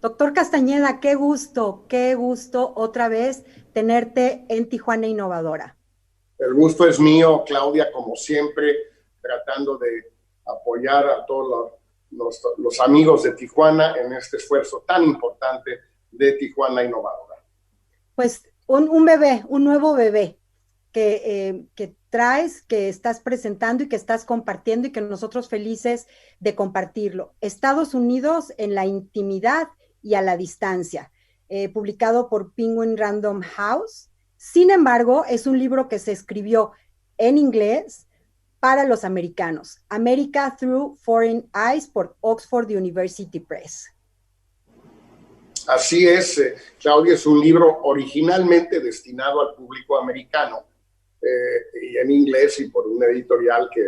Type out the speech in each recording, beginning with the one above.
Doctor Castañeda, qué gusto otra vez tenerte en Tijuana Innovadora. El gusto es mío, Claudia, como siempre, tratando de apoyar a todos los amigos de Tijuana en este esfuerzo tan importante de Tijuana Innovadora. Pues un bebé, un nuevo bebé que traes, que estás presentando y que estás compartiendo y que nosotros felices de compartirlo. Estados Unidos en la intimidad y a la distancia, publicado por Penguin Random House. Sin embargo, es un libro que se escribió en inglés para los americanos. America Through Foreign Eyes por Oxford University Press. Así es, Claudia, es un libro originalmente destinado al público americano y en inglés y por una editorial que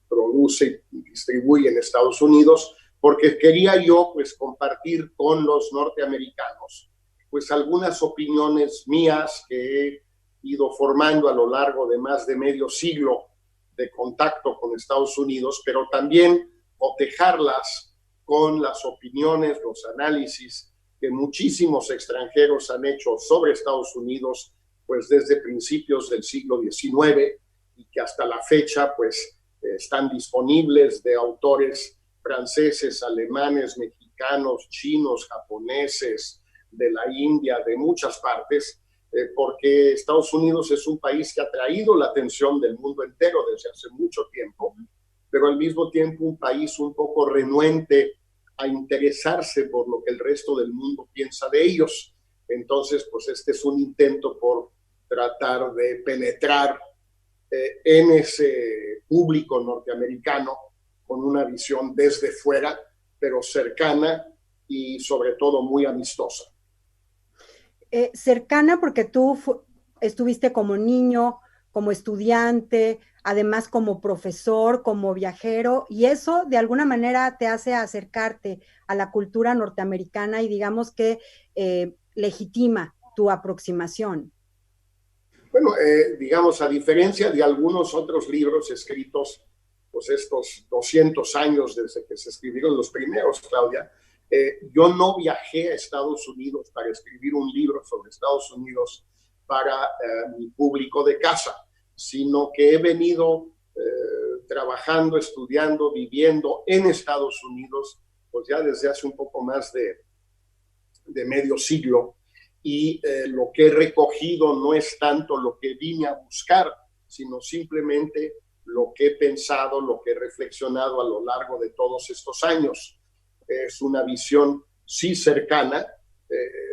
produce y distribuye en Estados Unidos, porque quería yo pues compartir con los norteamericanos pues algunas opiniones mías que he ido formando a lo largo de más de medio siglo de contacto con Estados Unidos, pero también cotejarlas con las opiniones, los análisis que muchísimos extranjeros han hecho sobre Estados Unidos, pues desde principios del siglo XIX y que hasta la fecha, pues están disponibles de autores franceses, alemanes, mexicanos, chinos, japoneses, de la India, de muchas partes, porque Estados Unidos es un país que ha traído la atención del mundo entero desde hace mucho tiempo, pero al mismo tiempo un país un poco renuente a interesarse por lo que el resto del mundo piensa de ellos. Entonces, pues este es un intento por tratar de penetrar en ese público norteamericano con una visión desde fuera, pero cercana y sobre todo muy amistosa. Cercana porque tú estuviste como niño, como estudiante, además como profesor, como viajero, y eso de alguna manera te hace acercarte a la cultura norteamericana y digamos que legitima tu aproximación. Bueno, digamos, a diferencia de algunos otros libros escritos, pues estos 200 años desde que se escribieron los primeros, Claudia, yo no viajé a Estados Unidos para escribir un libro sobre Estados Unidos para mi público de casa, sino que he venido trabajando, estudiando, viviendo en Estados Unidos, pues ya desde hace un poco más de medio siglo, y lo que he recogido no es tanto lo que vine a buscar, sino simplemente lo que he pensado, lo que he reflexionado a lo largo de todos estos años. Es una visión sí cercana,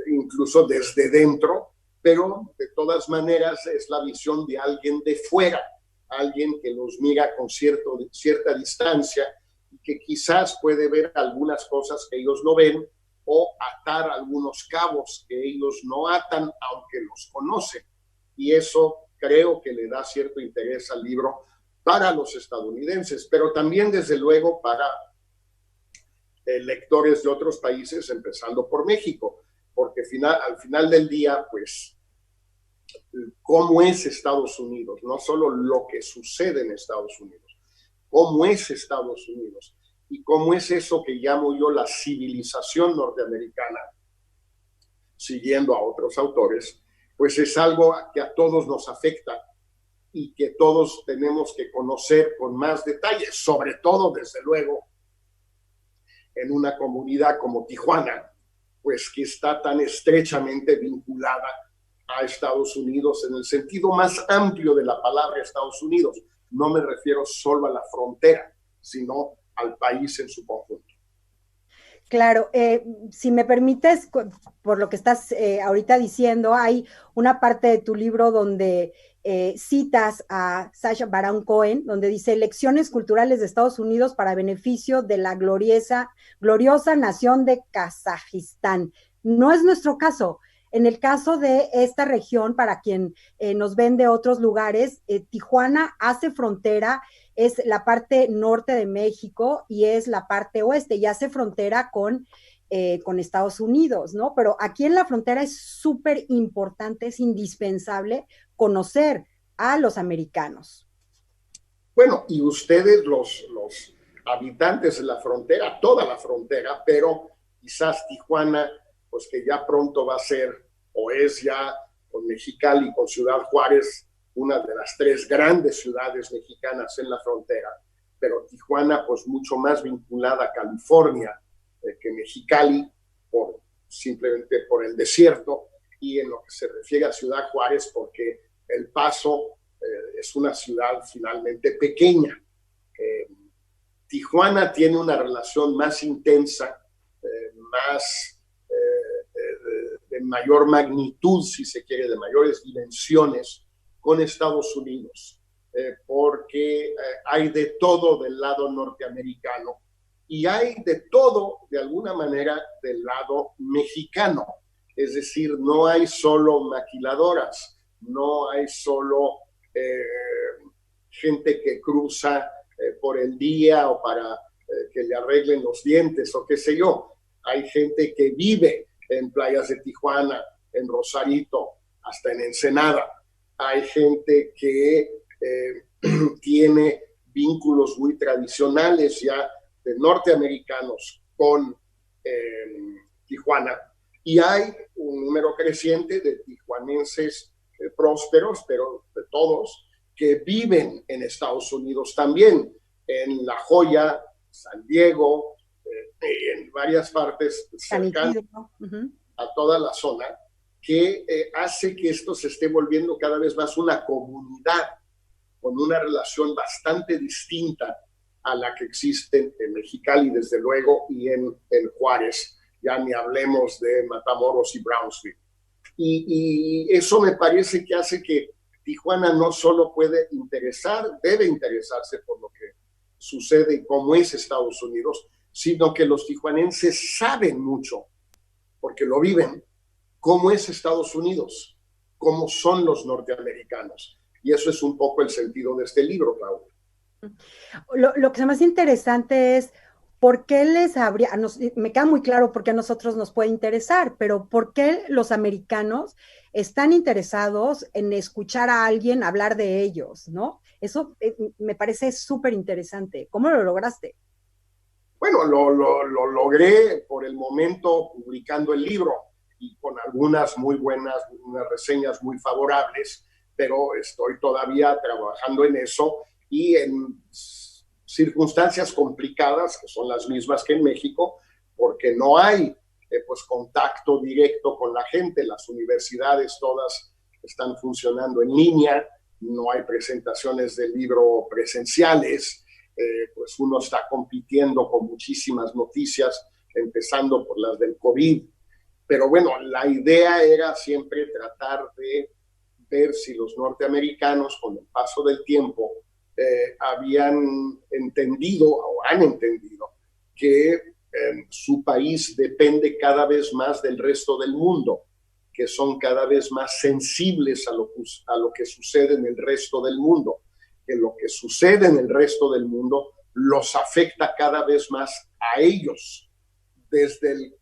incluso desde dentro, pero de todas maneras es la visión de alguien de fuera, alguien que los mira con cierta distancia y que quizás puede ver algunas cosas que ellos no ven o atar algunos cabos que ellos no atan, aunque los conocen. Y eso creo que le da cierto interés al libro para los estadounidenses, pero también desde luego para lectores de otros países, empezando por México, porque al final del día, pues, cómo es Estados Unidos, no solo lo que sucede en Estados Unidos, cómo es Estados Unidos y cómo es eso que llamo yo la civilización norteamericana, siguiendo a otros autores, pues es algo que a todos nos afecta y que todos tenemos que conocer con más detalle, sobre todo, desde luego, en una comunidad como Tijuana, pues que está tan estrechamente vinculada a Estados Unidos en el sentido más amplio de la palabra Estados Unidos. No me refiero solo a la frontera, sino al país en su conjunto. Claro, si me permites, por lo que estás ahorita diciendo, hay una parte de tu libro donde citas a Sacha Baron Cohen, donde dice lecciones culturales de Estados Unidos para beneficio de la gloriosa nación de Kazajistán. No es nuestro caso. En el caso de esta región, para quien nos ven de otros lugares, Tijuana hace frontera, es la parte norte de México y es la parte oeste y hace frontera con Estados Unidos, ¿no? Pero aquí en la frontera es súper importante, es indispensable conocer a los americanos. Bueno, y ustedes, los habitantes de la frontera, toda la frontera, pero quizás Tijuana, pues que ya pronto va a ser, o es ya con Mexicali, con Ciudad Juárez, una de las 3 grandes ciudades mexicanas en la frontera, pero Tijuana pues mucho más vinculada a California que Mexicali, simplemente por el desierto, y en lo que se refiere a Ciudad Juárez, porque El Paso es una ciudad finalmente pequeña. Tijuana tiene una relación más intensa, más de mayor magnitud, si se quiere, de mayores dimensiones con Estados Unidos, porque hay de todo del lado norteamericano y hay de todo, de alguna manera, del lado mexicano. Es decir, no hay solo maquiladoras, no hay solo gente que cruza por el día o para que le arreglen los dientes o qué sé yo. Hay gente que vive en playas de Tijuana, en Rosarito, hasta en Ensenada. Hay gente que tiene vínculos muy tradicionales ya de norteamericanos con Tijuana, y hay un número creciente de tijuanenses prósperos, pero de todos, que viven en Estados Unidos también, en La Joya, San Diego, en varias partes cercanas a toda la zona, que hace que esto se esté volviendo cada vez más una comunidad con una relación bastante distinta a la que existe en Mexicali, desde luego, y en Juárez. Ya ni hablemos de Matamoros y Brownsville. Y eso me parece que hace que Tijuana no solo puede interesar, debe interesarse por lo que sucede y cómo es Estados Unidos, sino que los tijuanenses saben mucho, porque lo viven, cómo es Estados Unidos, cómo son los norteamericanos. Y eso es un poco el sentido de este libro, Raúl. Lo que es más interesante es por qué les habría, me queda muy claro por qué a nosotros nos puede interesar, pero por qué los americanos están interesados en escuchar a alguien hablar de ellos, ¿no? Eso me parece súper interesante. ¿Cómo lo lograste? Bueno, lo logré por el momento publicando el libro y con algunas muy buenas, unas reseñas muy favorables, pero estoy todavía trabajando en eso y en circunstancias complicadas, que son las mismas que en México, porque no hay pues contacto directo con la gente. Las universidades todas están funcionando en línea, no hay presentaciones del libro presenciales, pues uno está compitiendo con muchísimas noticias, empezando por las del COVID. Pero bueno, la idea era siempre tratar de ver si los norteamericanos, con el paso del tiempo, habían entendido o han entendido que su país depende cada vez más del resto del mundo, que son cada vez más sensibles a lo que sucede en el resto del mundo, que lo que sucede en el resto del mundo los afecta cada vez más a ellos, desde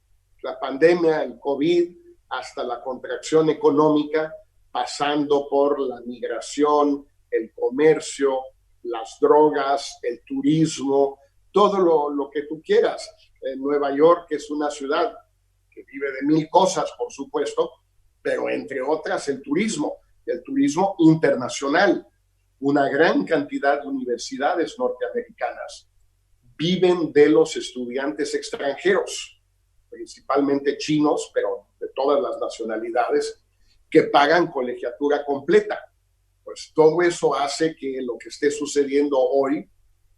la pandemia, el COVID, hasta la contracción económica, pasando por la migración, el comercio, las drogas, el turismo, todo lo que tú quieras. En Nueva York es una ciudad que vive de mil cosas, por supuesto, pero entre otras el turismo internacional. Una gran cantidad de universidades norteamericanas viven de los estudiantes extranjeros, principalmente chinos, pero de todas las nacionalidades, que pagan colegiatura completa. Pues todo eso hace que lo que esté sucediendo hoy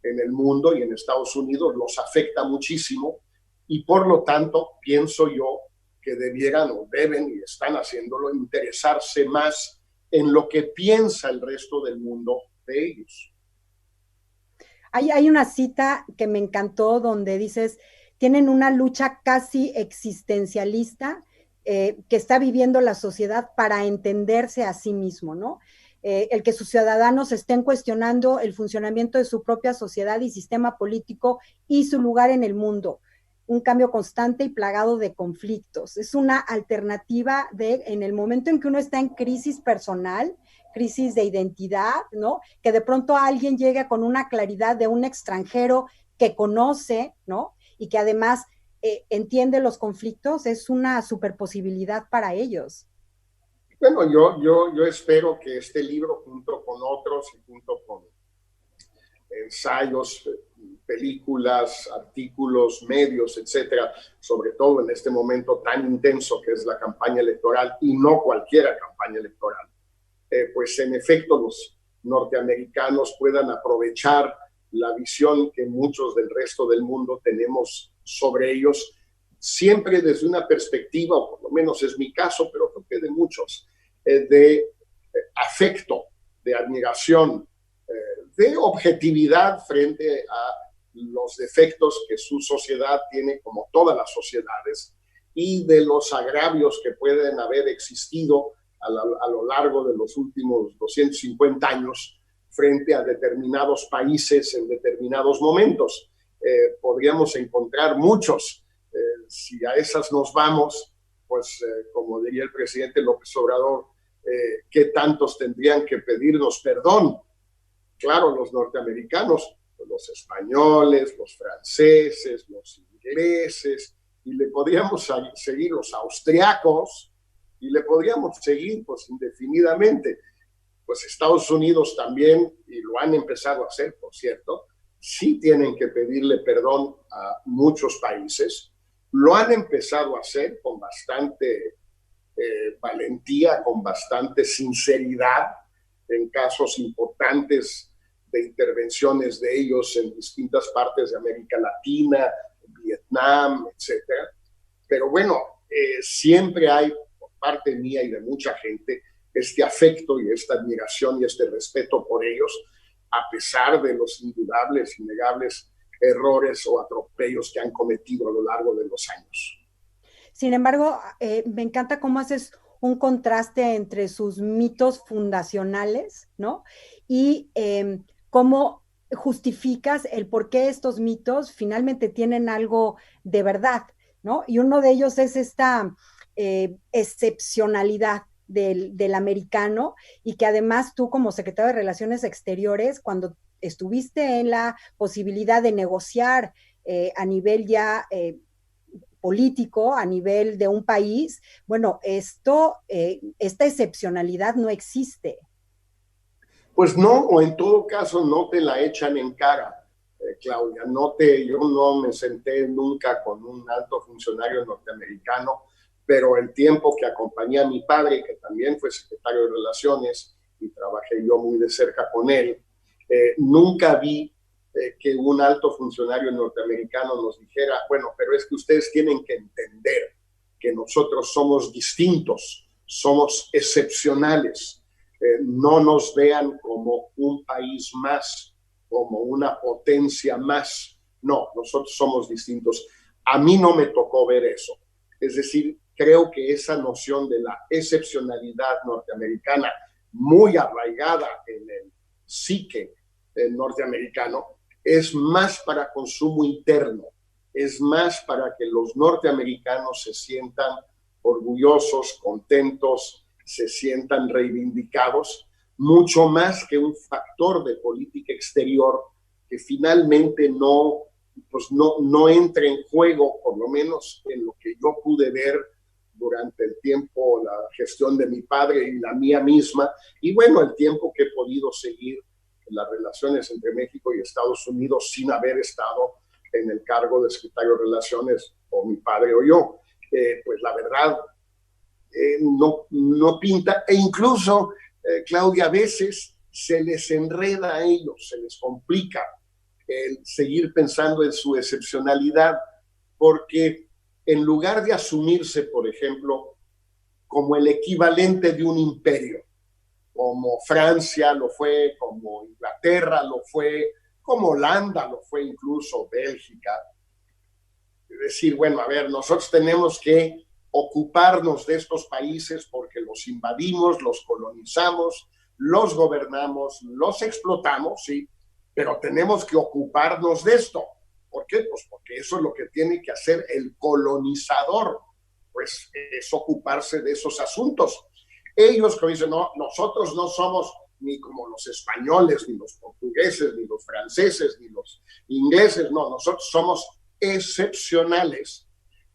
en el mundo y en Estados Unidos los afecta muchísimo, y por lo tanto pienso yo que debieran o deben, y están haciéndolo, interesarse más en lo que piensa el resto del mundo de ellos. Hay una cita que me encantó donde dices, tienen una lucha casi existencialista que está viviendo la sociedad para entenderse a sí mismo, ¿no? El que sus ciudadanos estén cuestionando el funcionamiento de su propia sociedad y sistema político y su lugar en el mundo. Un cambio constante y plagado de conflictos. Es una alternativa en el momento en que uno está en crisis personal, crisis de identidad, ¿no? Que de pronto alguien llegue con una claridad de un extranjero que conoce, ¿no? Y que además entiende los conflictos, es una superposibilidad para ellos. Bueno, yo espero que este libro, junto con otros y junto con ensayos, películas, artículos, medios, etcétera, sobre todo en este momento tan intenso que es la campaña electoral, y no cualquier campaña electoral, pues en efecto los norteamericanos puedan aprovechar la visión que muchos del resto del mundo tenemos sobre ellos, siempre desde una perspectiva, o por lo menos es mi caso, pero creo que de muchos, de afecto, de admiración, de objetividad frente a los defectos que su sociedad tiene, como todas las sociedades, y de los agravios que pueden haber existido a lo largo de los últimos 250 años frente a determinados países en determinados momentos. Podríamos encontrar muchos. Si a esas nos vamos, pues como diría el presidente López Obrador, ¿qué tantos tendrían que pedirnos perdón? Claro, los norteamericanos, los españoles, los franceses, los ingleses, y le podríamos seguir los austriacos, y le podríamos seguir pues indefinidamente. Pues Estados Unidos también, y lo han empezado a hacer, por cierto, sí tienen que pedirle perdón a muchos países. Lo han empezado a hacer con bastante valentía, con bastante sinceridad, en casos importantes de intervenciones de ellos en distintas partes de América Latina, Vietnam, etcétera. Pero bueno, siempre hay, por parte mía y de mucha gente, este afecto y esta admiración y este respeto por ellos, a pesar de los indudables, innegables errores o atropellos que han cometido a lo largo de los años. Sin embargo, me encanta cómo haces un contraste entre sus mitos fundacionales, ¿no? Y cómo justificas el por qué estos mitos finalmente tienen algo de verdad, ¿no? Y uno de ellos es esta excepcionalidad del americano, y que además tú, como secretario de Relaciones Exteriores, cuando estuviste en la posibilidad de negociar a nivel ya político, a nivel de un país, bueno, esta excepcionalidad no existe. Pues no, o en todo caso no te la echan en cara, Claudia. Yo no me senté nunca con un alto funcionario norteamericano, pero el tiempo que acompañé a mi padre, que también fue secretario de Relaciones, y trabajé yo muy de cerca con él, nunca vi que un alto funcionario norteamericano nos dijera, bueno, pero es que ustedes tienen que entender que nosotros somos distintos, somos excepcionales, no nos vean como un país más, como una potencia más. No, nosotros somos distintos. A mí no me tocó ver eso. Es decir, creo que esa noción de la excepcionalidad norteamericana, muy arraigada en el psique norteamericano, es más para consumo interno, es más para que los norteamericanos se sientan orgullosos, contentos, se sientan reivindicados, mucho más que un factor de política exterior que finalmente no entre en juego, por lo menos en lo que yo pude ver durante el tiempo, la gestión de mi padre y la mía misma, y bueno, el tiempo que he podido seguir las relaciones entre México y Estados Unidos sin haber estado en el cargo de secretario de Relaciones, o mi padre o yo. Pues la verdad, no pinta, e incluso, Claudia, a veces se les enreda a ellos, se les complica el seguir pensando en su excepcionalidad, porque en lugar de asumirse, por ejemplo, como el equivalente de un imperio, como Francia lo fue, como Inglaterra lo fue, como Holanda lo fue, incluso Bélgica, es decir, bueno, a ver, nosotros tenemos que ocuparnos de estos países porque los invadimos, los colonizamos, los gobernamos, los explotamos, sí, pero tenemos que ocuparnos de esto. ¿Por qué? Pues porque eso es lo que tiene que hacer el colonizador, pues es ocuparse de esos asuntos. Ellos que dicen, no, nosotros no somos ni como los españoles, ni los portugueses, ni los franceses, ni los ingleses, no, nosotros somos excepcionales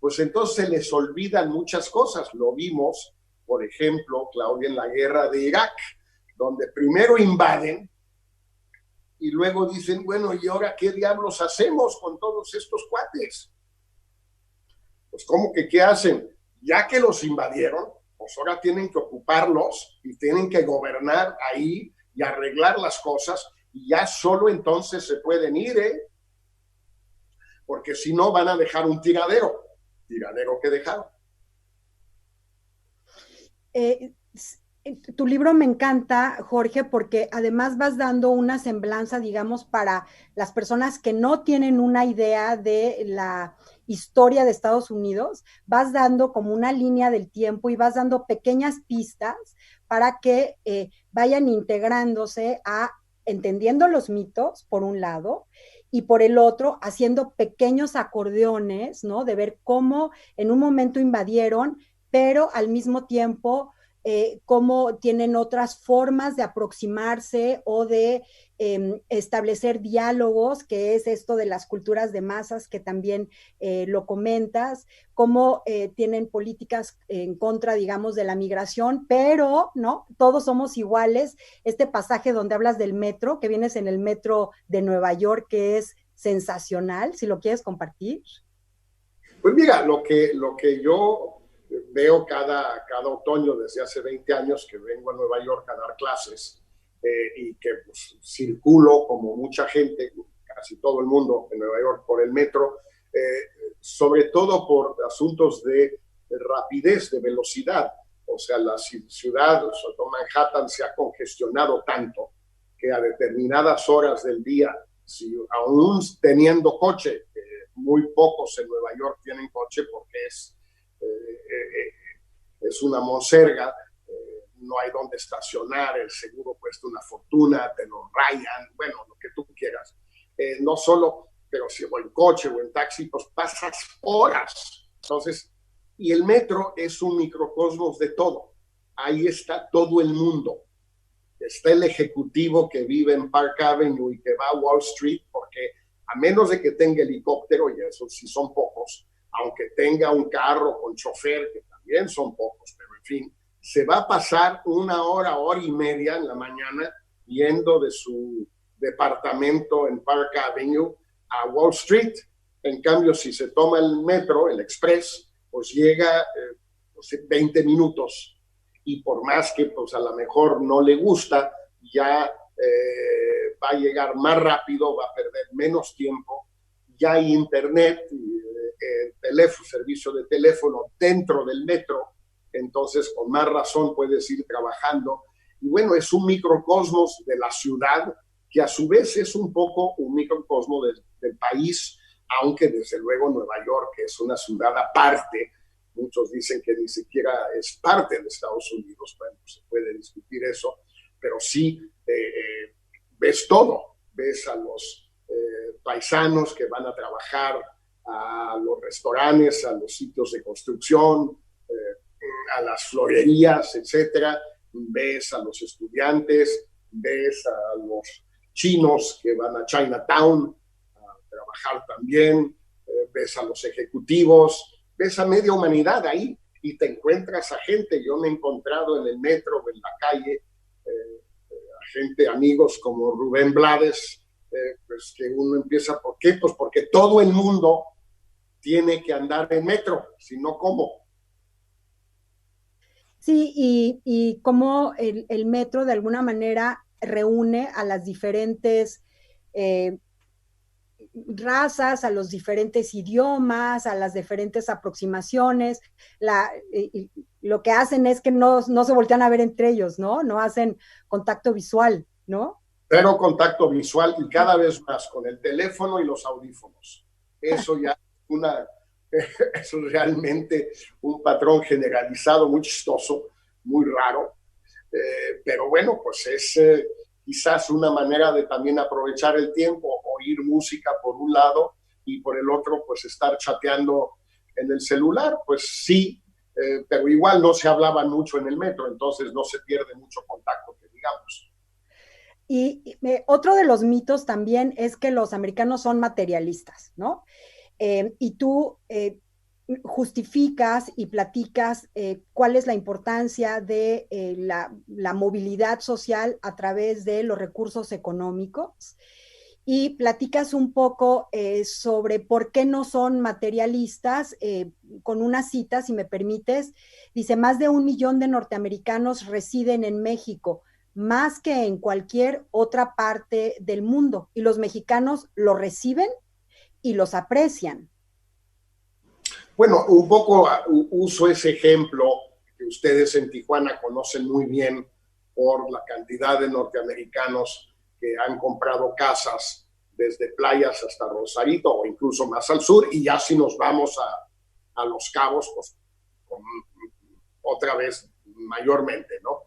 pues entonces se les olvidan muchas cosas. Lo vimos, por ejemplo, Claudia, en la guerra de Irak, donde primero invaden y luego dicen, bueno, ¿y ahora qué diablos hacemos con todos estos cuates? Pues, ¿cómo que qué hacen? Ya que los invadieron, pues ahora tienen que ocuparlos y tienen que gobernar ahí y arreglar las cosas, y ya solo entonces se pueden ir, porque si no van a dejar un tiradero que dejaron. Tu libro me encanta, Jorge, porque además vas dando una semblanza, digamos, para las personas que no tienen una idea de la historia de Estados Unidos, vas dando como una línea del tiempo y vas dando pequeñas pistas para que vayan integrándose a entendiendo los mitos, por un lado, y por el otro, haciendo pequeños acordeones, ¿no? De ver cómo en un momento invadieron, pero al mismo tiempo cómo tienen otras formas de aproximarse o de establecer diálogos, que es esto de las culturas de masas que también lo comentas, cómo tienen políticas en contra, digamos, de la migración, pero, ¿no? Todos somos iguales. Este pasaje donde hablas del metro, que vienes en el metro de Nueva York, que es sensacional, si lo quieres compartir. Pues mira, lo que yo veo cada otoño desde hace 20 años que vengo a Nueva York a dar clases y que pues, circulo como mucha gente, casi todo el mundo en Nueva York por el metro, sobre todo por asuntos de rapidez, de velocidad. O sea, la ciudad, sobre todo Manhattan, se ha congestionado tanto que a determinadas horas del día, si aún teniendo coche, muy pocos en Nueva York tienen coche porque es una monserga, no hay donde estacionar, el seguro cuesta una fortuna, te lo rayan, bueno, lo que tú quieras. No solo, pero si o en coche o en taxi, pues pasas horas. Entonces, y el metro es un microcosmos de todo. Ahí está todo el mundo. Está el ejecutivo que vive en Park Avenue y que va a Wall Street, porque a menos de que tenga helicóptero, y eso sí son pocos, aunque tenga un carro con chofer, que también son pocos, pero en fin, se va a pasar una hora, hora y media en la mañana yendo de su departamento en Park Avenue a Wall Street. En cambio, si se toma el metro, el express, pues llega 20 minutos. Y por más que pues a lo mejor no le gusta, ya va a llegar más rápido, va a perder menos tiempo. Ya hay internet, teléfono, servicio de teléfono dentro del metro, entonces con más razón puedes ir trabajando. Y bueno, es un microcosmos de la ciudad que a su vez es un poco un microcosmos del país, aunque desde luego Nueva York es una ciudad aparte. Muchos dicen que ni siquiera es parte de Estados Unidos. Bueno, se puede discutir eso, pero sí ves todo. Ves a los paisanos que van a trabajar, a los restaurantes, a los sitios de construcción, a las florerías, etcétera. Ves a los estudiantes, ves a los chinos que van a Chinatown a trabajar también, ves a los ejecutivos, ves a media humanidad ahí y te encuentras a gente. Yo me he encontrado en el metro o en la calle a gente, amigos como Rubén Blades, pues que uno empieza, ¿por qué? Pues porque todo el mundo tiene que andar en metro, si no, ¿cómo? Sí, y cómo el metro de alguna manera reúne a las diferentes eh, razas, a los diferentes idiomas, a las diferentes aproximaciones. Lo que hacen es que no se voltean a ver entre ellos, ¿no? No hacen contacto visual, ¿no? Cero contacto visual y cada vez más con el teléfono y los audífonos. Eso ya eso es realmente un patrón generalizado, muy chistoso, muy raro. Pero bueno, pues es quizás una manera de también aprovechar el tiempo, oír música por un lado y por el otro, pues estar chateando en el celular. Pues sí, pero igual no se hablaba mucho en el metro, entonces no se pierde mucho contacto, que digamos. Y otro de los mitos también es que los americanos son materialistas, ¿no? Y tú justificas y platicas cuál es la importancia de la movilidad social a través de los recursos económicos y platicas un poco sobre por qué no son materialistas, con una cita, si me permites, dice, más de 1 millón de norteamericanos residen en México, más que en cualquier otra parte del mundo, y los mexicanos lo reciben y los aprecian. Bueno, un poco uso ese ejemplo que ustedes en Tijuana conocen muy bien por la cantidad de norteamericanos que han comprado casas desde playas hasta Rosarito o incluso más al sur, y ya si nos vamos a Los Cabos, pues otra vez mayormente, ¿no?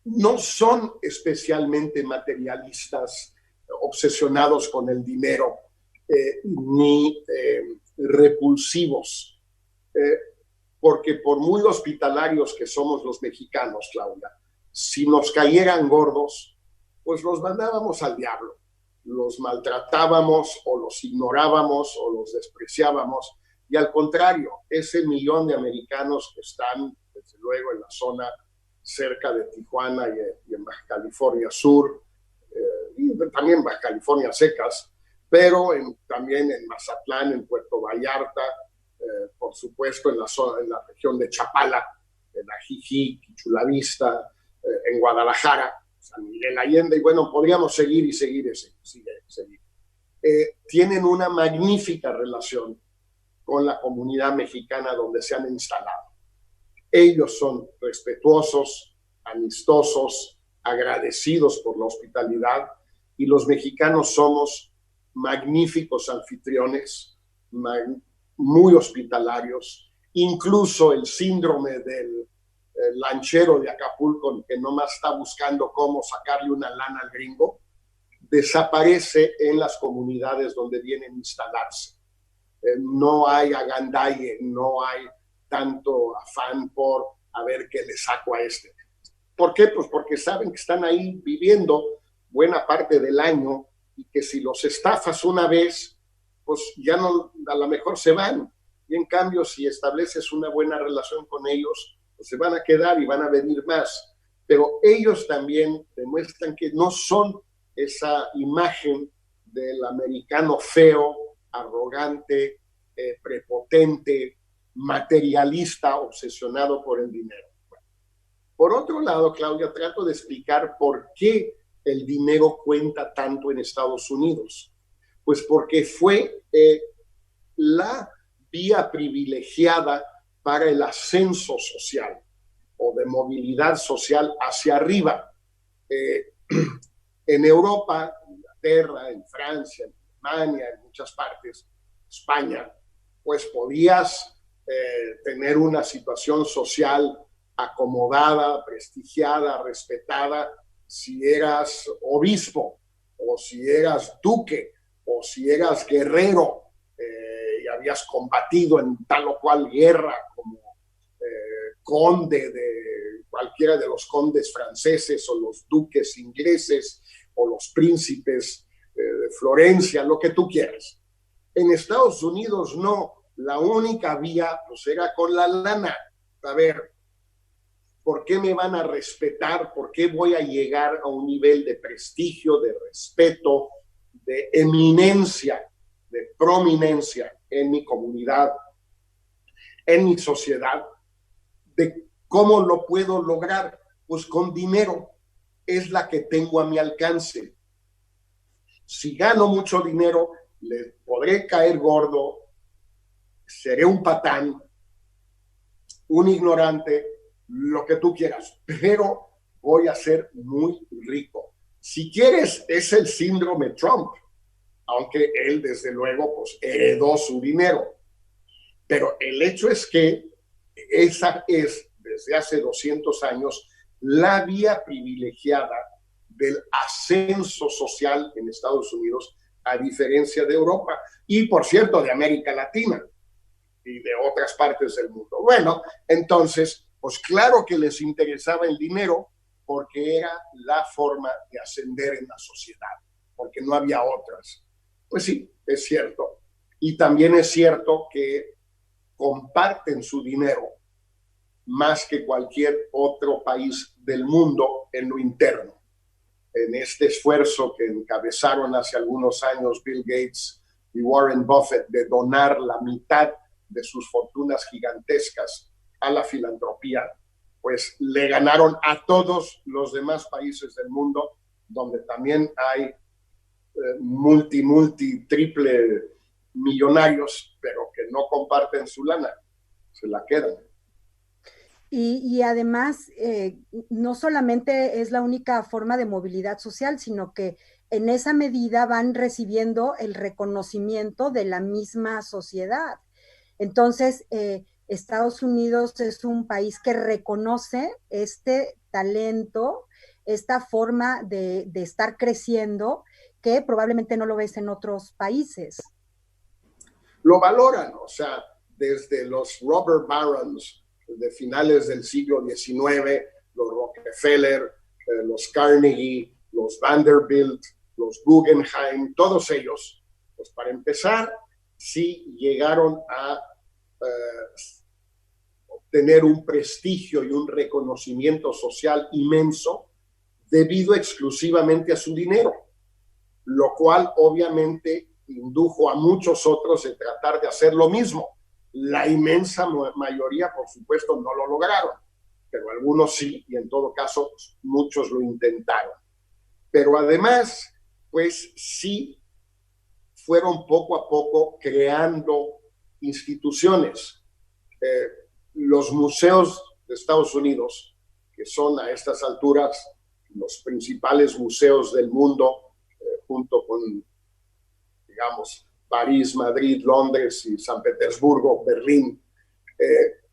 No son especialmente materialistas, obsesionados con el dinero, ni repulsivos, porque por muy hospitalarios que somos los mexicanos, Claudia, si nos cayeran gordos, pues los mandábamos al diablo, los maltratábamos o los ignorábamos o los despreciábamos, y al contrario, ese millón de americanos que están, desde luego, en la zona cerca de Tijuana y en Baja California Sur, y también Baja California Secas, pero también en Mazatlán, en Puerto Vallarta, por supuesto en la región de Chapala, en Ajijic, Chula Vista, en Guadalajara, San Miguel Allende, y bueno, podríamos seguir y seguir. Tienen una magnífica relación con la comunidad mexicana donde se han instalado. Ellos son respetuosos, amistosos, agradecidos por la hospitalidad, y los mexicanos somos magníficos anfitriones, muy hospitalarios. Incluso el síndrome del lanchero de Acapulco, que nomás está buscando cómo sacarle una lana al gringo, desaparece en las comunidades donde vienen a instalarse. No hay agandalle, no hay tanto afán por a ver qué le saco a este. ¿Por qué? Pues porque saben que están ahí viviendo buena parte del año, y que si los estafas una vez, pues ya no, a lo mejor se van. Y en cambio, si estableces una buena relación con ellos, pues se van a quedar y van a venir más. Pero ellos también demuestran que no son esa imagen del americano feo, arrogante, prepotente, materialista, obsesionado por el dinero. Bueno, por otro lado, Claudia, trato de explicar por qué el dinero cuenta tanto en Estados Unidos. Pues porque fue la vía privilegiada para el ascenso social o de movilidad social hacia arriba. En Europa, en Inglaterra, en Francia, en Alemania, en muchas partes, España, pues podías tener una situación social acomodada, prestigiada, respetada, si eras obispo, o si eras duque, o si eras guerrero, y habías combatido en tal o cual guerra, como conde de cualquiera de los condes franceses, o los duques ingleses, o los príncipes de Florencia, lo que tú quieras. En Estados Unidos no, la única vía pues era con la lana. A ver, ¿por qué me van a respetar? ¿Por qué voy a llegar a un nivel de prestigio, de respeto, de eminencia, de prominencia en mi comunidad, en mi sociedad? ¿De cómo lo puedo lograr? Pues con dinero. Es la que tengo a mi alcance. Si gano mucho dinero, le podré caer gordo, seré un patán, un ignorante, lo que tú quieras, pero voy a ser muy rico. Si quieres, es el síndrome Trump, aunque él desde luego pues heredó su dinero. Pero el hecho es que esa es, desde hace 200 años, la vía privilegiada del ascenso social en Estados Unidos, a diferencia de Europa y, por cierto, de América Latina y de otras partes del mundo. Bueno, entonces, pues claro que les interesaba el dinero, porque era la forma de ascender en la sociedad, porque no había otras. Pues sí, es cierto. Y también es cierto que comparten su dinero más que cualquier otro país del mundo en lo interno. En este esfuerzo que encabezaron hace algunos años Bill Gates y Warren Buffett de donar la mitad de sus fortunas gigantescas a la filantropía, pues le ganaron a todos los demás países del mundo, donde también hay triple millonarios, pero que no comparten su lana, se la quedan. Y además, no solamente es la única forma de movilidad social, sino que en esa medida van recibiendo el reconocimiento de la misma sociedad. Entonces, Estados Unidos es un país que reconoce este talento, esta forma de estar creciendo, que probablemente no lo ves en otros países. Lo valoran, o sea, desde los robber barons de finales del siglo XIX, los Rockefeller, los Carnegie, los Vanderbilt, los Guggenheim, todos ellos, pues para empezar, sí llegaron a obtener un prestigio y un reconocimiento social inmenso debido exclusivamente a su dinero, lo cual obviamente indujo a muchos otros a tratar de hacer lo mismo. La inmensa mayoría, por supuesto, no lo lograron, pero algunos sí, y en todo caso, muchos lo intentaron. Pero además, pues sí, fueron poco a poco creando instituciones. Los museos de Estados Unidos, que son a estas alturas los principales museos del mundo, junto con, digamos, París, Madrid, Londres y San Petersburgo, Berlín,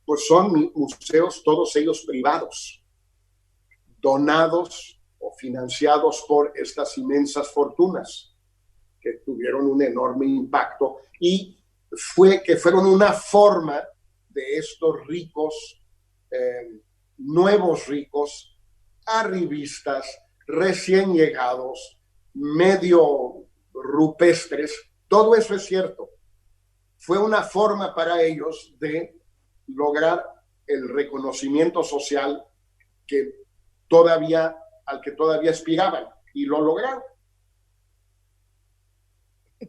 pues son museos todos ellos privados, donados o financiados por estas inmensas fortunas que tuvieron un enorme impacto y fueron una forma de estos ricos, nuevos ricos, arribistas, recién llegados, medio rupestres. Todo eso es cierto. Fue una forma para ellos de lograr el reconocimiento social al que todavía aspiraban, y lo lograron.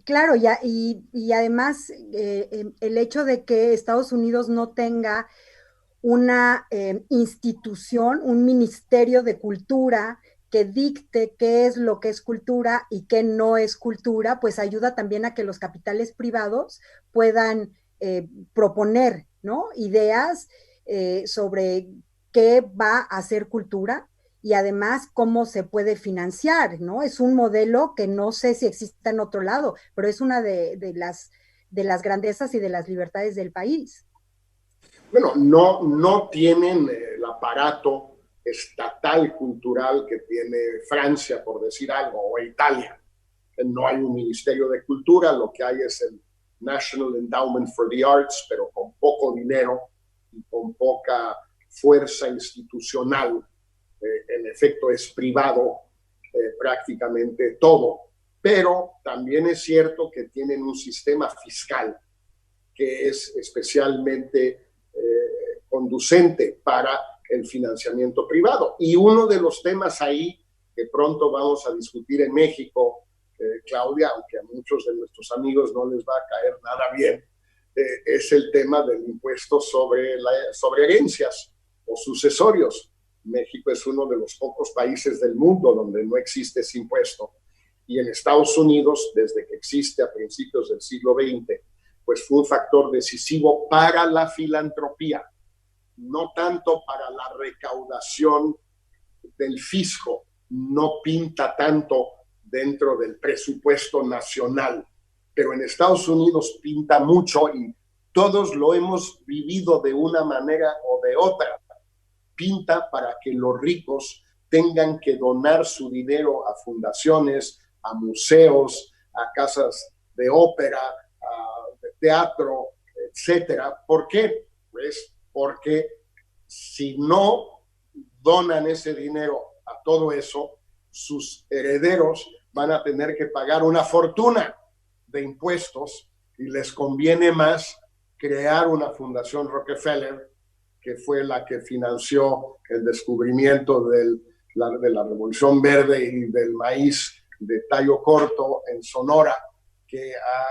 Claro, y además el hecho de que Estados Unidos no tenga una institución, un ministerio de cultura que dicte qué es lo que es cultura y qué no es cultura, pues ayuda también a que los capitales privados puedan proponer, ¿no?, ideas sobre qué va a ser cultura y además cómo se puede financiar, ¿no? Es un modelo que no sé si existe en otro lado, pero es una de las grandezas y de las libertades del país. Bueno, no tienen el aparato estatal cultural que tiene Francia, por decir algo, o Italia. No hay un ministerio de cultura, lo que hay es el National Endowment for the Arts, pero con poco dinero y con poca fuerza institucional. En efecto, es privado prácticamente todo, pero también es cierto que tienen un sistema fiscal que es especialmente conducente para el financiamiento privado. Y uno de los temas ahí que pronto vamos a discutir en México, Claudia, aunque a muchos de nuestros amigos no les va a caer nada bien, es el tema del impuesto sobre herencias o sucesorios. México es uno de los pocos países del mundo donde no existe ese impuesto. Y en Estados Unidos, desde que existe a principios del siglo XX, pues fue un factor decisivo para la filantropía, no tanto para la recaudación del fisco, no pinta tanto dentro del presupuesto nacional, pero en Estados Unidos pinta mucho y todos lo hemos vivido de una manera o de otra. Pinta para que los ricos tengan que donar su dinero a fundaciones, a museos, a casas de ópera, de teatro, etcétera. ¿Por qué? Pues porque si no donan ese dinero a todo eso, sus herederos van a tener que pagar una fortuna de impuestos y les conviene más crear una fundación Rockefeller, que fue la que financió el descubrimiento de la Revolución Verde y del maíz de tallo corto en Sonora, que ha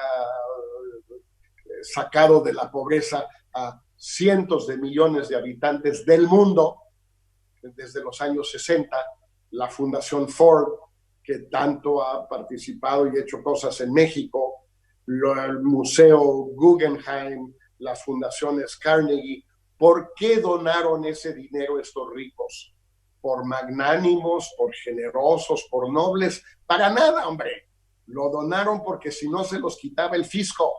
sacado de la pobreza a cientos de millones de habitantes del mundo desde los años 60, la Fundación Ford, que tanto ha participado y hecho cosas en México, el Museo Guggenheim, las fundaciones Carnegie. ¿Por qué donaron ese dinero estos ricos? ¿Por magnánimos, por generosos, por nobles? Para nada, hombre. Lo donaron porque si no se los quitaba el fisco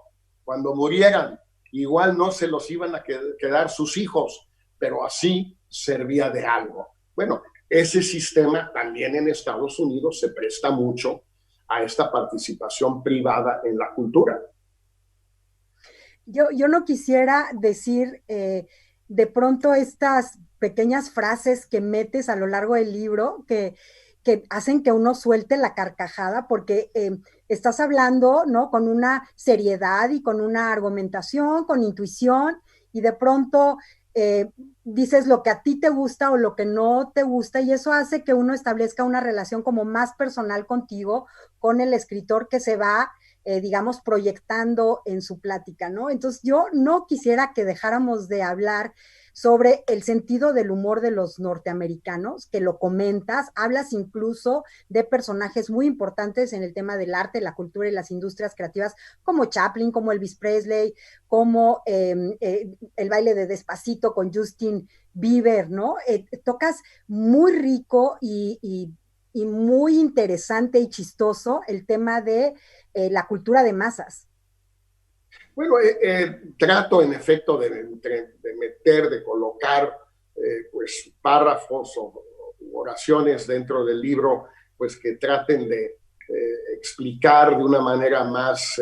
cuando murieran. Igual no se los iban a quedar sus hijos, pero así servía de algo. Bueno, ese sistema también en Estados Unidos se presta mucho a esta participación privada en la cultura. Yo no quisiera decir de pronto estas pequeñas frases que metes a lo largo del libro que hacen que uno suelte la carcajada porque estás hablando, ¿no? Con una seriedad y con una argumentación, con intuición, y de pronto dices lo que a ti te gusta o lo que no te gusta, y eso hace que uno establezca una relación como más personal contigo, con el escritor que se va digamos, proyectando en su plática, ¿no? Entonces yo no quisiera que dejáramos de hablar sobre el sentido del humor de los norteamericanos, que lo comentas, hablas incluso de personajes muy importantes en el tema del arte, la cultura y las industrias creativas, como Chaplin, como Elvis Presley, como el baile de Despacito con Justin Bieber, ¿no? Tocas muy rico y muy interesante y chistoso el tema de la cultura de masas. Bueno, trato en efecto de meter, de colocar pues párrafos o oraciones dentro del libro, pues que traten de explicar de una manera más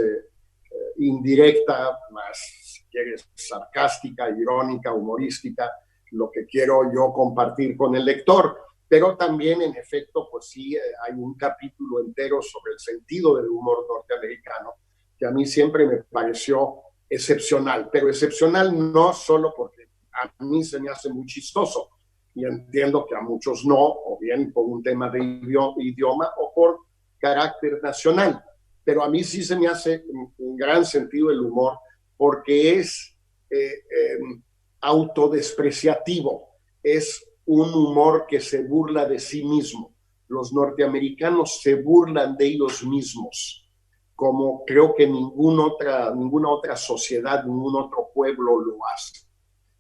indirecta, más, si quieres, sarcástica, irónica, humorística, lo que quiero yo compartir con el lector. Pero también, en efecto, pues sí, hay un capítulo entero sobre el sentido del humor norteamericano, que a mí siempre me pareció excepcional, pero excepcional no solo porque a mí se me hace muy chistoso, y entiendo que a muchos no, o bien por un tema de idioma o por carácter nacional, pero a mí sí se me hace un gran sentido el humor porque es autodespreciativo, es un humor que se burla de sí mismo. Los norteamericanos se burlan de ellos mismos, como creo que ninguna otra sociedad, ningún otro pueblo lo hace.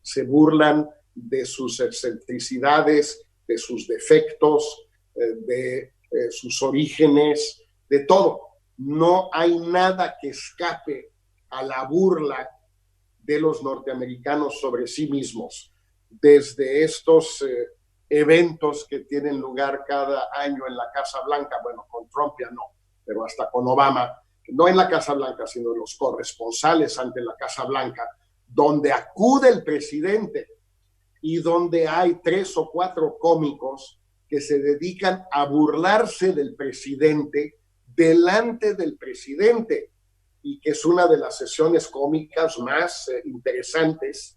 Se burlan de sus excentricidades, de sus defectos, de sus orígenes, de todo. No hay nada que escape a la burla de los norteamericanos sobre sí mismos, desde estos eventos que tienen lugar cada año en la Casa Blanca, bueno, con Trump ya no, pero hasta con Obama, no en la Casa Blanca, sino los corresponsales ante la Casa Blanca, donde acude el presidente y donde hay 3 o 4 cómicos que se dedican a burlarse del presidente delante del presidente, y que es una de las sesiones cómicas más interesantes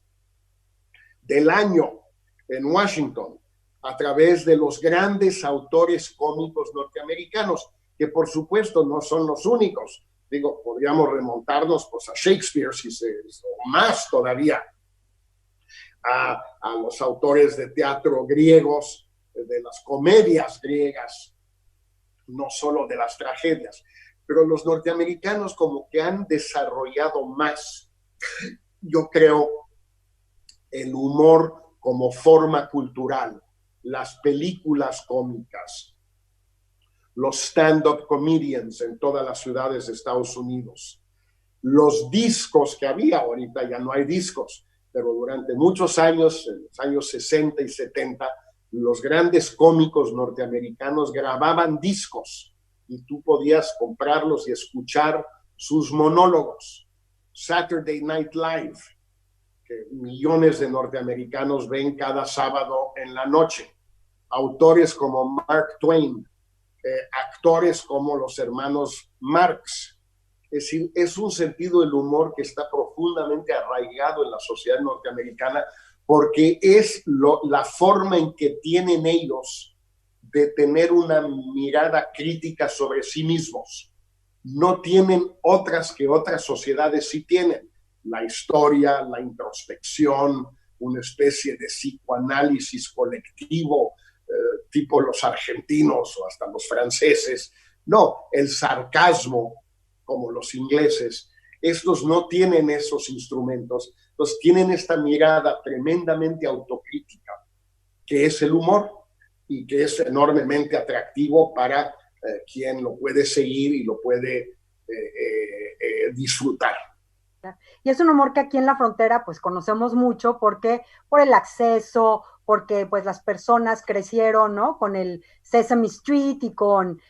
del año en Washington, a través de los grandes autores cómicos norteamericanos, que por supuesto no son los únicos. Digo, podríamos remontarnos pues a Shakespeare, o más todavía, a los autores de teatro griegos, de las comedias griegas, no solo de las tragedias. Pero los norteamericanos como que han desarrollado más, yo creo, el humor como forma cultural, las películas cómicas, los stand-up comedians en todas las ciudades de Estados Unidos, los discos que había, ahorita ya no hay discos, pero durante muchos años, en los años 60 y 70, los grandes cómicos norteamericanos grababan discos y tú podías comprarlos y escuchar sus monólogos. Saturday Night Live, que millones de norteamericanos ven cada sábado en la noche. Autores como Mark Twain, actores como los hermanos Marx, Es decir, es un sentido del humor que está profundamente arraigado en la sociedad norteamericana porque es la forma en que tienen ellos de tener una mirada crítica sobre sí mismos. No tienen otras que otras sociedades sí tienen. La historia, la introspección, una especie de psicoanálisis colectivo, tipo los argentinos o hasta los franceses. No, el sarcasmo, como los ingleses. Estos no tienen esos instrumentos, entonces tienen esta mirada tremendamente autocrítica, que es el humor y que es enormemente atractivo para quien lo puede seguir y lo puede disfrutar. Y es un humor que aquí en la frontera pues conocemos mucho porque por el acceso, porque pues las personas crecieron, ¿no? Con el Sesame Street y con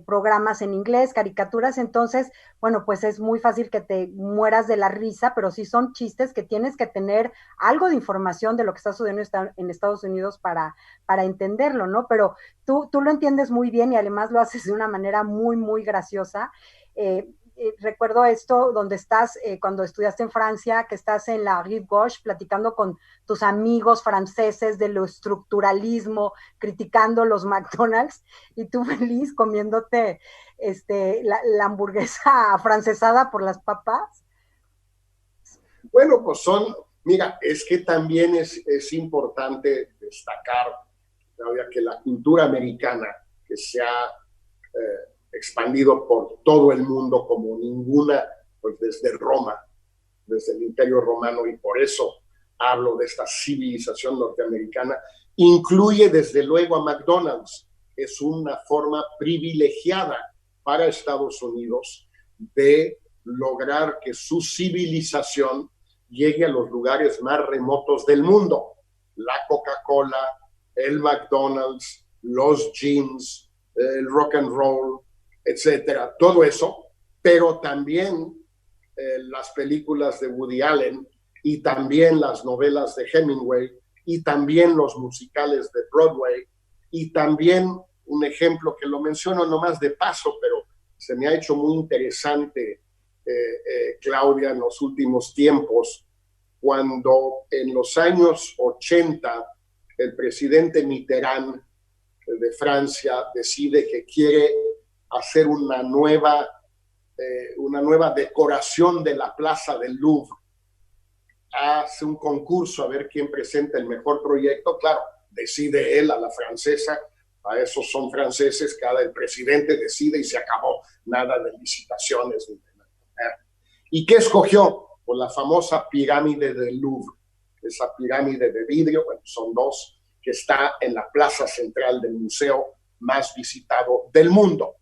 programas en inglés, caricaturas, entonces, bueno, pues es muy fácil que te mueras de la risa, pero sí son chistes que tienes que tener algo de información de lo que está sucediendo en Estados Unidos para entenderlo, ¿no? Pero tú lo entiendes muy bien y además lo haces de una manera muy, muy graciosa. Recuerdo esto donde estás cuando estudiaste en Francia, que estás en la Rive Gauche platicando con tus amigos franceses de lo estructuralismo, criticando los McDonald's y tú feliz comiéndote la hamburguesa afrancesada por las papas. Bueno, pues mira, es que también es importante destacar, Claudia, que la cultura americana que se ha expandido por todo el mundo como ninguna, pues desde Roma, desde el Imperio Romano, y por eso hablo de esta civilización norteamericana, incluye desde luego a McDonald's. Es una forma privilegiada para Estados Unidos de lograr que su civilización llegue a los lugares más remotos del mundo. La Coca-Cola, el McDonald's, los jeans, el rock and roll, etcétera, todo eso, pero también las películas de Woody Allen y también las novelas de Hemingway y también los musicales de Broadway y también un ejemplo que lo menciono nomás de paso, pero se me ha hecho muy interesante, Claudia, en los últimos tiempos, cuando en los años 80 el presidente Mitterrand de Francia decide que quiere hacer una nueva decoración de la Plaza del Louvre. Hace un concurso a ver quién presenta el mejor proyecto. Claro, decide él a la francesa, a esos son franceses, el presidente decide y se acabó. Nada de licitaciones. ¿Y qué escogió? Pues la famosa pirámide del Louvre. Esa pirámide de vidrio, bueno, son dos, que está en la plaza central del museo más visitado del mundo.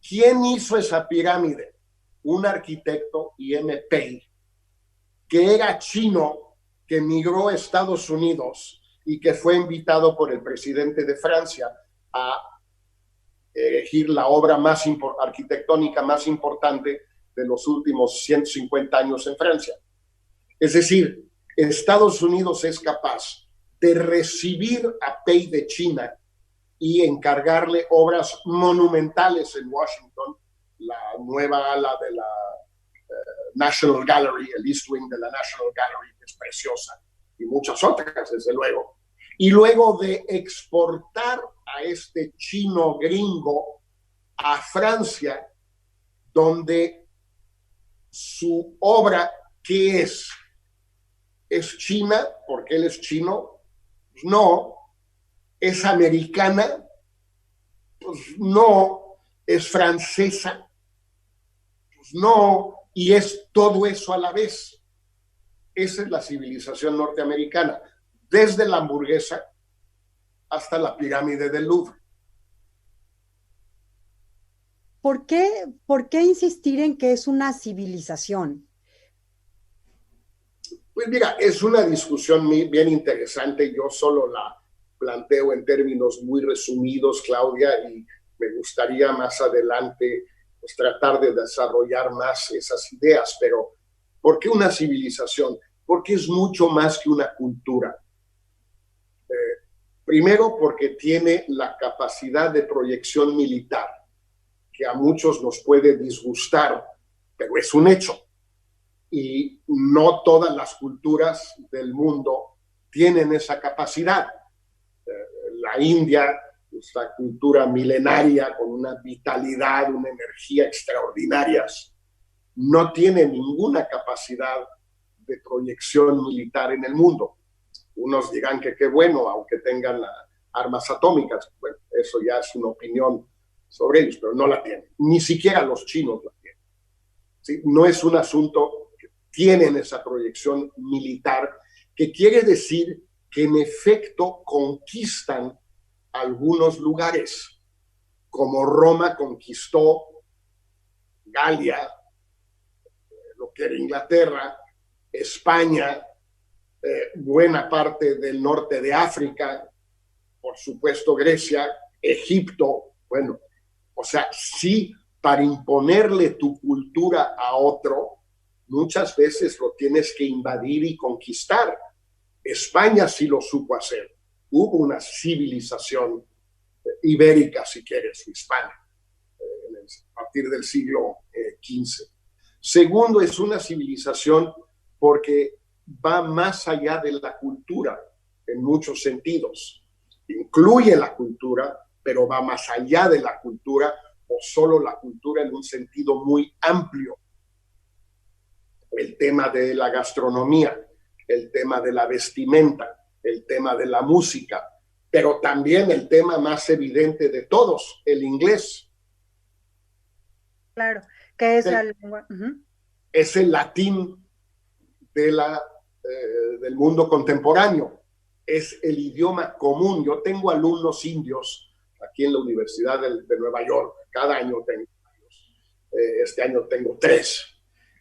¿Quién hizo esa pirámide? Un arquitecto, I.M. Pei, que era chino, que emigró a Estados Unidos y que fue invitado por el presidente de Francia a elegir la obra arquitectónica más importante de los últimos 150 años en Francia. Es decir, Estados Unidos es capaz de recibir a Pei de China y encargarle obras monumentales en Washington, la nueva ala de la National Gallery, el East Wing de la National Gallery, que es preciosa, y muchas otras, desde luego. Y luego de exportar a este chino gringo a Francia, donde su obra, ¿qué es? ¿Es china porque él es chino? Pues no. ¿Es americana? Pues no. ¿Es francesa? Pues no. Y es todo eso a la vez. Esa es la civilización norteamericana, desde la hamburguesa hasta la pirámide del Louvre. ¿Por qué insistir en que es una civilización? Pues mira, es una discusión bien interesante. Yo solo la planteo en términos muy resumidos, Claudia, y me gustaría más adelante pues, tratar de desarrollar más esas ideas. Pero, ¿por qué una civilización? Porque es mucho más que una cultura. Primero, porque tiene la capacidad de proyección militar, que a muchos nos puede disgustar, pero es un hecho. Y no todas las culturas del mundo tienen esa capacidad. La India, esta cultura milenaria con una vitalidad, una energía extraordinarias, no tiene ninguna capacidad de proyección militar en el mundo. Unos dirán que qué bueno, aunque tengan armas atómicas. Bueno, eso ya es una opinión sobre ellos, pero no la tienen. Ni siquiera los chinos la tienen. ¿Sí? No es un asunto que tienen esa proyección militar, que quiere decir que en efecto conquistan algunos lugares, como Roma conquistó Galia, lo que era Inglaterra, España, buena parte del norte de África, por supuesto Grecia, Egipto. Bueno, o sea, sí, para imponerle tu cultura a otro, muchas veces lo tienes que invadir y conquistar. España sí lo supo hacer. Hubo una civilización ibérica, si quieres, hispana, a partir del siglo XV. Segundo, es una civilización porque va más allá de la cultura en muchos sentidos. Incluye la cultura, pero va más allá de la cultura, o solo la cultura en un sentido muy amplio. El tema de la gastronomía, el tema de la vestimenta, el tema de la música, pero también el tema más evidente de todos, el inglés. Claro, que es la lengua. Es el latín del mundo contemporáneo. Es el idioma común. Yo tengo alumnos indios aquí en la Universidad de Nueva York. Cada año tengo este año tengo 3.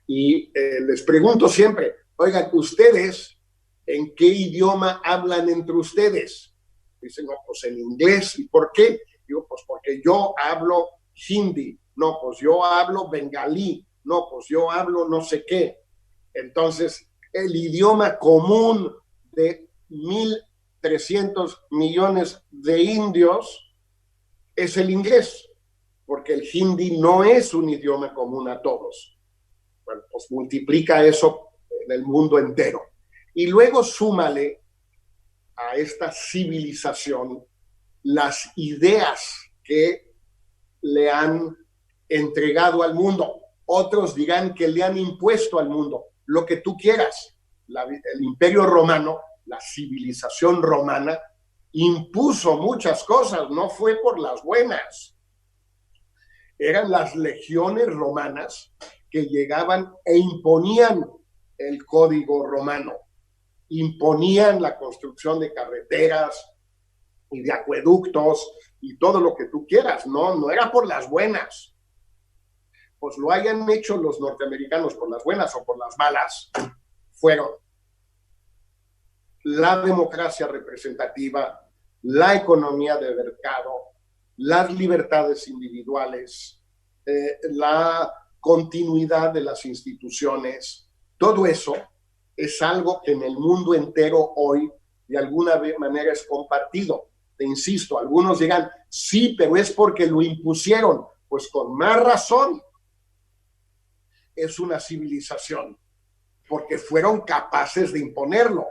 Y les pregunto siempre, oigan, ¿ustedes en qué idioma hablan entre ustedes? Dicen, no, pues en inglés. ¿Y por qué? Digo, pues porque yo hablo hindi. No, pues yo hablo bengalí. No, pues yo hablo no sé qué. Entonces, el idioma común de 1.300 millones de indios es el inglés, porque el hindi no es un idioma común a todos. Bueno, pues multiplica eso en el mundo entero. Y luego súmale a esta civilización las ideas que le han entregado al mundo. Otros dirán que le han impuesto al mundo, lo que tú quieras. El Imperio Romano, la civilización romana, impuso muchas cosas, no fue por las buenas. Eran las legiones romanas que llegaban e imponían el código romano, imponían la construcción de carreteras y de acueductos y todo lo que tú quieras, no era por las buenas. Pues lo hayan hecho los norteamericanos por las buenas o por las malas, fueron la democracia representativa, la economía de mercado, las libertades individuales, la continuidad de las instituciones. Todo eso es algo que en el mundo entero hoy de alguna manera es compartido. Te insisto, algunos dirán, sí, pero es porque lo impusieron. Pues con más razón es una civilización, porque fueron capaces de imponerlo.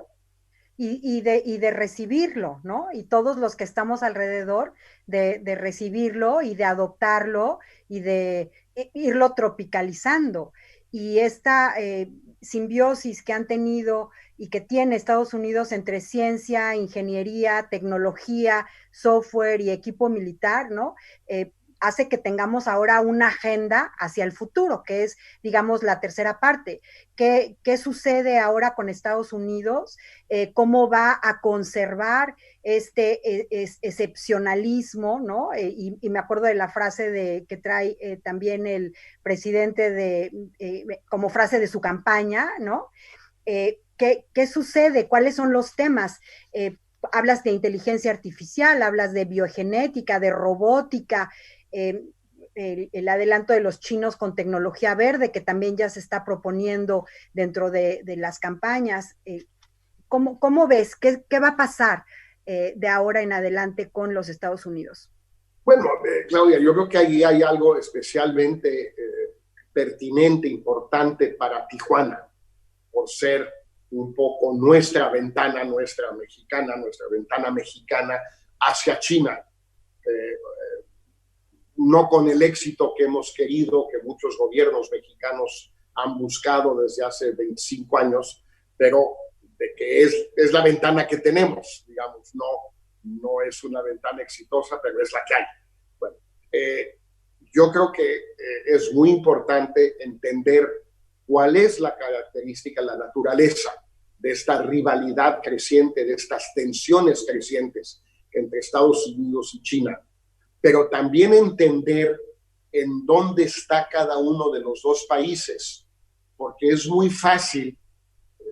Y de recibirlo, ¿no? Y todos los que estamos alrededor de recibirlo y de adoptarlo y de irlo tropicalizando. Y esta simbiosis que han tenido y que tiene Estados Unidos entre ciencia, ingeniería, tecnología, software y equipo militar, ¿no? Hace que tengamos ahora una agenda hacia el futuro, que es, digamos, la tercera parte. ¿Qué sucede ahora con Estados Unidos? ¿Cómo va a conservar este excepcionalismo, ¿no? Y me acuerdo de la frase que trae también el presidente como frase de su campaña, ¿no? ¿Qué sucede? ¿Cuáles son los temas? Hablas de inteligencia artificial, hablas de biogenética, de robótica, el adelanto de los chinos con tecnología verde, que también ya se está proponiendo dentro de las campañas. ¿Cómo ves? ¿Qué va a pasar de ahora en adelante con los Estados Unidos? Bueno, Claudia, yo creo que ahí hay algo especialmente pertinente, importante para Tijuana, por ser un poco nuestra ventana mexicana hacia China. No con el éxito que hemos querido, que muchos gobiernos mexicanos han buscado desde hace 25 años, pero de que es la ventana que tenemos, digamos, no es una ventana exitosa, pero es la que hay. Bueno, yo creo que es muy importante entender cuál es la característica, la naturaleza de esta rivalidad creciente, de estas tensiones crecientes entre Estados Unidos y China, pero también entender en dónde está cada uno de los dos países, porque es muy fácil,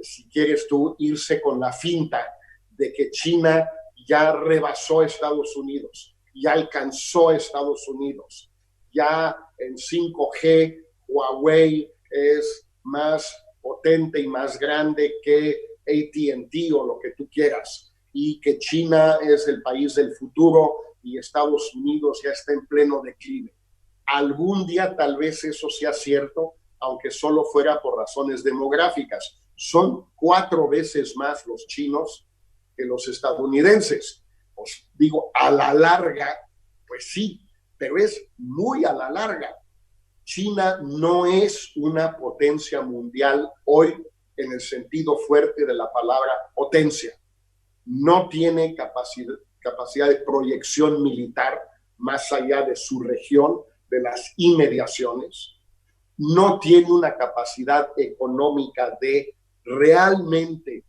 si quieres tú, irse con la finta de que China ya rebasó a Estados Unidos, ya alcanzó a Estados Unidos, ya en 5G Huawei es más potente y más grande que AT&T o lo que tú quieras, y que China es el país del futuro y Estados Unidos ya está en pleno declive. Algún día tal vez eso sea cierto, aunque solo fuera por razones demográficas. Son 4 veces más los chinos que los estadounidenses. Pues digo, a la larga, pues sí, pero es muy a la larga. China no es una potencia mundial hoy en el sentido fuerte de la palabra potencia. No tiene capacidad de proyección militar más allá de su región, de las inmediaciones. No tiene una capacidad económica de realmente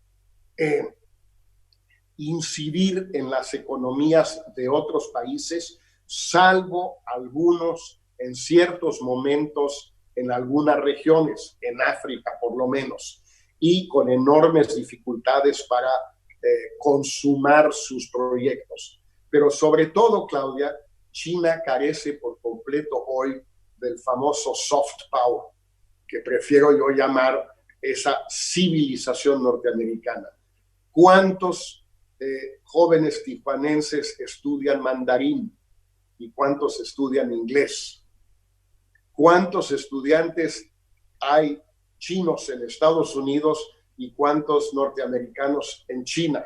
incidir en las economías de otros países, salvo algunos en ciertos momentos en algunas regiones, en África por lo menos, y con enormes dificultades para consumar sus proyectos. Pero sobre todo, Claudia, China carece por completo hoy del famoso soft power, que prefiero yo llamar esa civilización norteamericana. ¿Cuántos jóvenes tijuanenses estudian mandarín y cuántos estudian inglés? ¿Cuántos estudiantes hay chinos en Estados Unidos y cuántos norteamericanos en China?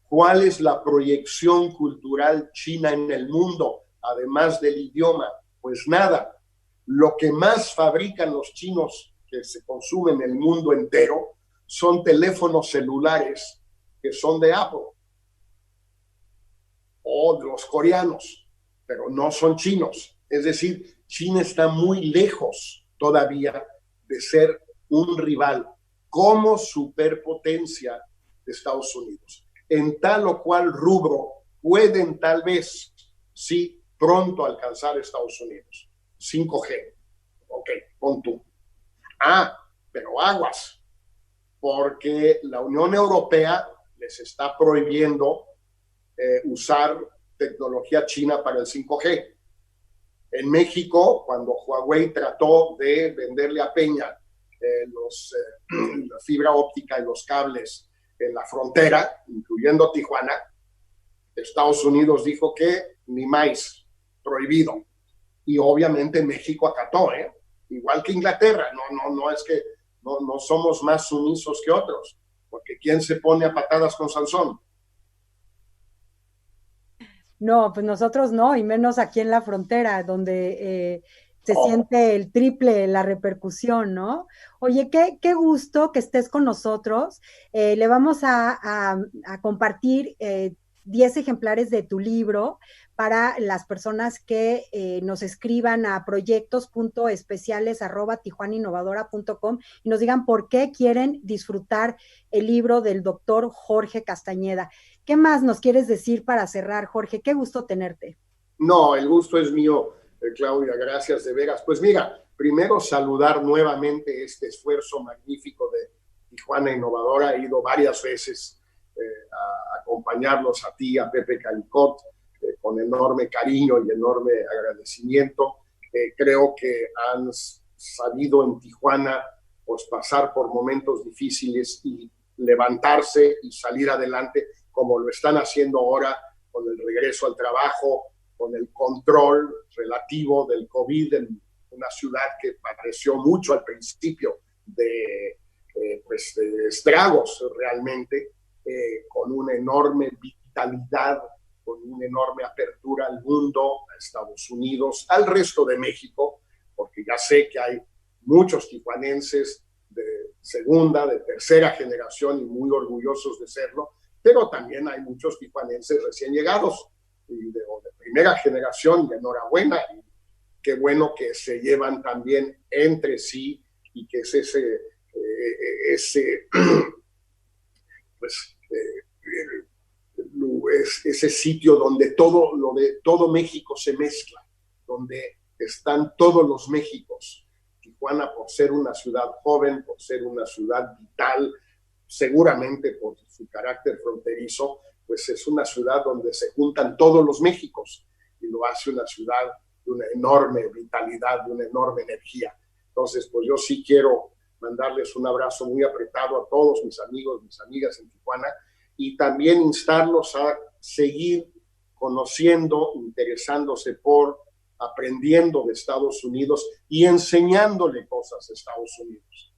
¿Cuál es la proyección cultural china en el mundo, además del idioma? Pues nada. Lo que más fabrican los chinos que se consumen en el mundo entero son teléfonos celulares que son de Apple o de los coreanos, pero no son chinos. Es decir, China está muy lejos todavía de ser un rival como superpotencia de Estados Unidos. En tal o cual rubro pueden tal vez, sí, pronto alcanzar Estados Unidos. 5G. Ok, pon tú. Pero aguas, porque la Unión Europea les está prohibiendo usar tecnología china para el 5G. En México, cuando Huawei trató de venderle a Peña la fibra óptica y los cables en la frontera, incluyendo Tijuana, Estados Unidos dijo que ni más, prohibido. Y obviamente México acató, igual que Inglaterra. No es que no somos más sumisos que otros, porque ¿quién se pone a patadas con Sansón? No, pues nosotros no, y menos aquí en la frontera, donde se siente el triple la repercusión, ¿no? Oye, qué gusto que estés con nosotros. Le vamos a compartir 10 ejemplares de tu libro para las personas que nos escriban a proyectos.especiales@tijuanainnovadora.com y nos digan por qué quieren disfrutar el libro del doctor Jorge Castañeda. ¿Qué más nos quieres decir para cerrar, Jorge? Qué gusto tenerte. No, el gusto es mío, Claudia, gracias de veras. Pues mira, primero saludar nuevamente este esfuerzo magnífico de Tijuana Innovadora. He ido varias veces a acompañarlos a ti, a Pepe Calicot, con enorme cariño y enorme agradecimiento. Creo que han sabido en Tijuana pues, pasar por momentos difíciles y levantarse y salir adelante como lo están haciendo ahora con el regreso al trabajo, con el control relativo del COVID en una ciudad que padeció mucho al principio de estragos realmente, con una enorme vitalidad, con una enorme apertura al mundo, a Estados Unidos, al resto de México, porque ya sé que hay muchos tijuanenses de segunda, de tercera generación y muy orgullosos de serlo, pero también hay muchos tijuanenses recién llegados y de primera generación, y enhorabuena, y qué bueno que se llevan también entre sí y que es ese sitio donde todo México se mezcla, donde están todos los Méxicos. Tijuana, por ser una ciudad joven, por ser una ciudad vital, seguramente por su carácter fronterizo, pues es una ciudad donde se juntan todos los Méxicos y lo hace una ciudad de una enorme vitalidad, de una enorme energía. Entonces, pues yo sí quiero mandarles un abrazo muy apretado a todos mis amigos, mis amigas en Tijuana, y también instarlos a seguir conociendo, interesándose por, aprendiendo de Estados Unidos y enseñándole cosas a Estados Unidos.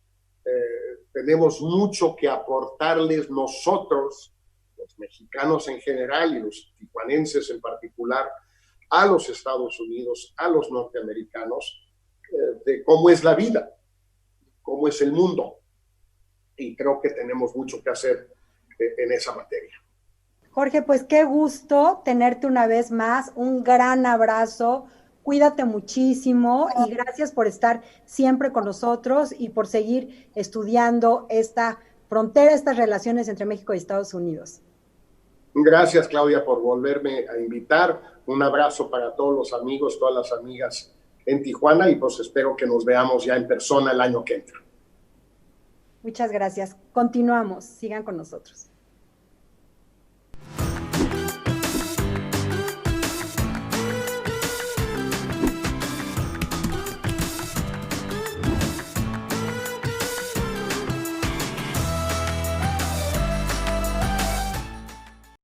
Tenemos mucho que aportarles nosotros, los mexicanos en general y los tijuanenses en particular, a los Estados Unidos, a los norteamericanos, de cómo es la vida, cómo es el mundo. Y creo que tenemos mucho que hacer en esa materia. Jorge, pues qué gusto tenerte una vez más, un gran abrazo, cuídate muchísimo y gracias por estar siempre con nosotros y por seguir estudiando esta frontera, estas relaciones entre México y Estados Unidos. Gracias, Claudia, por volverme a invitar. Un abrazo para todos los amigos, todas las amigas en Tijuana y pues espero que nos veamos ya en persona el año que entra. Muchas gracias. Continuamos. Sigan con nosotros.